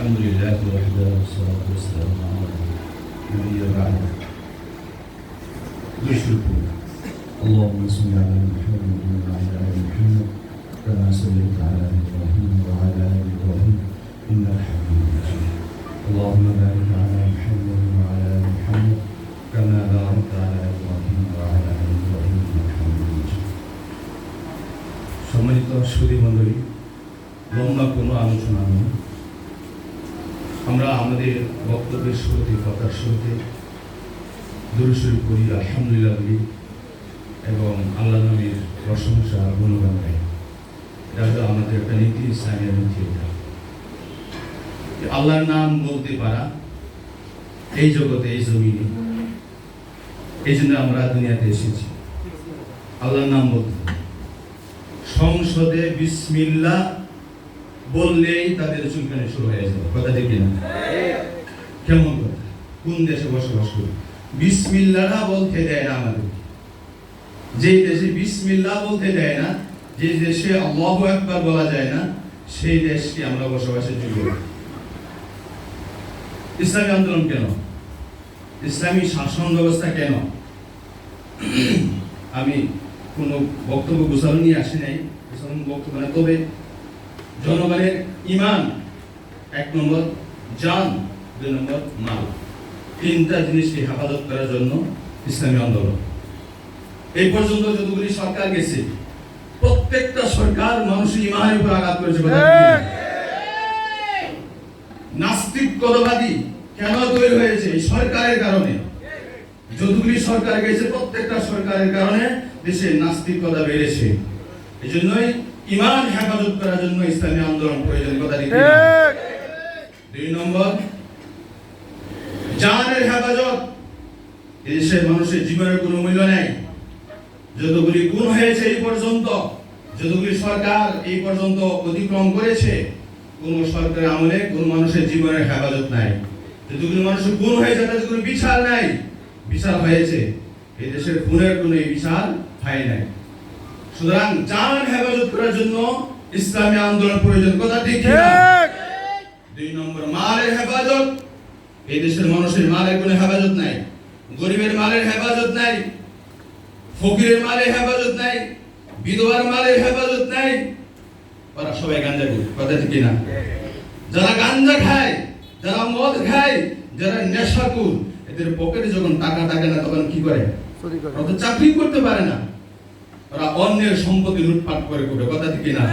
الحمد لله وحده والصلاة والسلام على نبي بعد. نشكركم اللهم صل على محمد وعلى آل محمد كما صليت على إبراهيم وعلى آل إبراهيم إنك حميد مجيد. اللهم بارك على محمد وعلى آل محمد كما باركت على إبراهيم وعلى آل إبراهيم إنك حميد مجيد. সম্মানিত সুধী মণ্ডলী, লম্বা কোনো আলোচনা নয়, আমরা আমাদের বক্তব্যের শুরুতে কথার শুরুতে দুরূদ শরীফ পড়ি, আলহামদুলিল্লাহ বলি এবং আল্লাহর নামের প্রশংসা গুণগান গাই। এটা হলো আমাদের একটা নীতি, ইসলামের নীতি। আল্লাহর নাম বলতে পারা এই জগতে, এই জমিনে, এই জন্য আমরা দুনিয়াতে এসেছি। আল্লাহর নাম বলতে সংসদে বিসমিল্লাহ বললেই তাদের চুলকানি শুরু হয়ে যাবে। কথা ঠিক না? কেমন কথা? কোন দেশে বসবাস করি? বিসমিল্লাহটা বলতে দেয় না আমাদের। যে দেশে বিসমিল্লাহ বলতে দেয় না, যে দেশে আল্লাহু আকবার বলা যায় না, সেই দেশকে আমরা বসবাসের যোগ্য। ইসলামী আন্দোলন কেন? ইসলামী শাসন ব্যবস্থা কেন? আমি কোনো বক্তব্য গোছানো নিয়ে আসি নাই, বক্তব্য না। তবে জনগণের ইমান 1 নম্বর, জান 2 নম্বর, মাল, 3টা জিনিসকে হেফাজত করার জন্য ইসলামী আন্দোলন। এই পর্যন্ত যতগুলি সরকার গেছে, প্রত্যেকটা সরকার মানুষের ইমানের উপর আঘাত করেছে। নাস্তিকতাবাদী কেন তৈরি হয়েছে? এই সরকারের কারণে। যতগুলি সরকার গেছে, প্রত্যেকটা সরকারের কারণে দেশে নাস্তিকতা বেড়েছে। এই জন্যই ইমান হেফাজত করার জন্য ইসলামী আন্দোলন প্রয়োজন। কথা ঠিক না? 2 নম্বর, জানের হেফাজত। দেশের মানুষের জীবনের কোনো মূল্য নেই। যতগুলি গুণ হয়েছে এই পর্যন্ত, যতগুলি সরকার এই পর্যন্ত অতিক্রম করেছে, কোন সরকারের আমলে কোন মানুষের জীবনের হেফাজত নাই। যতগুলি মানুষের গুণ হয়েছে তাদের কোনো বিচার নাই। বিচার হয়েছে, এই দেশের গুণের কোনো বিচার হয় নাই। সুতরাং জান হেফাজত করার জন্য ইসলামী আন্দোলন প্রয়োজন। কথা ঠিক না? 2 নম্বর, মালের হেফাজত। এই দেশের মানুষের মালের কোনো হেফাজত নাই। গরিবের মালের হেফাজত নাই, ফকিরের মালের হেফাজত নাই, বিধবার মালের হেফাজত নাই। ওরা সবাই গাঁজা খায়। কথা ঠিক না? যারা গাঁজা খায়, যারা মদ খায়, যারা নেশাখোর, এদের পকেটে যখন টাকা থাকে না, তখন কি করে? ওরা তো চাকরি করতে পারে না, ওরা অন্যের সম্পত্তি লুটপাট করে। কথা ঠিক না?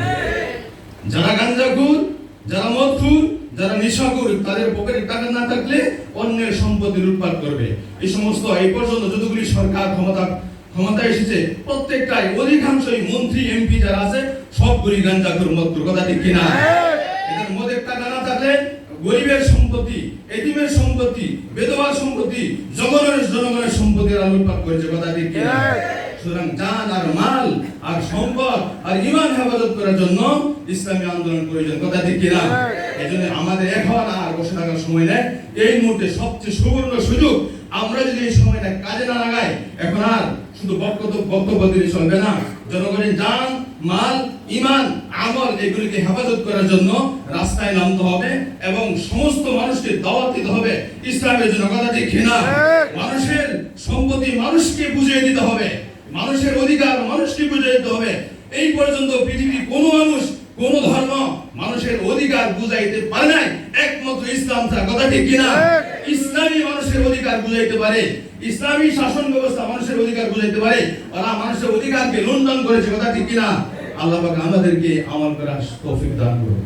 যারা গাঁজাখোর, যারা মদখোর, যারা নেশাখোর, তাদের পকেটে টাকা না থাকলে অন্যের সম্পত্তি লুটপাট করবে। এই সমস্ত এই পর্যন্ত যতগুলি সরকার ক্ষমতা এসেছে, প্রত্যেকটাই অধিকাংশই মন্ত্রী এমপি যারা আছে সবগুলি গাঁজাখোর, মদখোর। কথা ঠিক কিনা? এদের মদের টাকা না থাকলে গরিবের সম্পত্তি, এতিমের সম্পত্তি, বিধবার সম্পত্তি, জনগণের সম্পত্তি এরা লুটপাট করেছে। কথা ঠিক কিনা? সুতরাং জান আর মাল আর সম্পদ আর ইমান হেফাজত করার জন্য ইসলামী আন্দোলন প্রয়োজন। কথা ঠিক কিনা? এই জন্য আমাদের এখন আর বসে থাকার সময় নেই। এই মুহূর্তে সবচেয়ে সুবর্ণ সুযোগ। আমরা যদি এই সময়টা কাজে না লাগাই, এখন আর শুধু বক্তব্য দিলে চলবে না। জনগণের জান, মাল, ইমান, আমল এগুলিকে হেফাজত করার জন্য রাস্তায় নামতে হবে এবং সমস্ত মানুষকে দাওয়াত দিতে হবে ইসলামের জন্য। কথা ঠিক কিনা? মানুষের সম্পত্তি মানুষকে বুঝিয়ে দিতে হবে, মানুষের অধিকার মানুষকে বুঝিয়ে দিতে হবে। এই পর্যন্ত পৃথিবীর কোনো মানুষ, কোন ধর্ম মানুষের অধিকার বুঝাইতে পারে নাই, একমাত্র ইসলাম ছাড়া। কথা ঠিক কিনা? ইসলামী মানুষের অধিকার বুঝাইতে পারে, ইসলামী শাসন ব্যবস্থা মানুষের অধিকার বুঝাইতে পারে। ওরা মানুষের অধিকারকে লুণ্ঠন করেছে। কথা ঠিক কিনা? আল্লাহ পাক আমাদেরকে আমল করার তৌফিক দান করুন।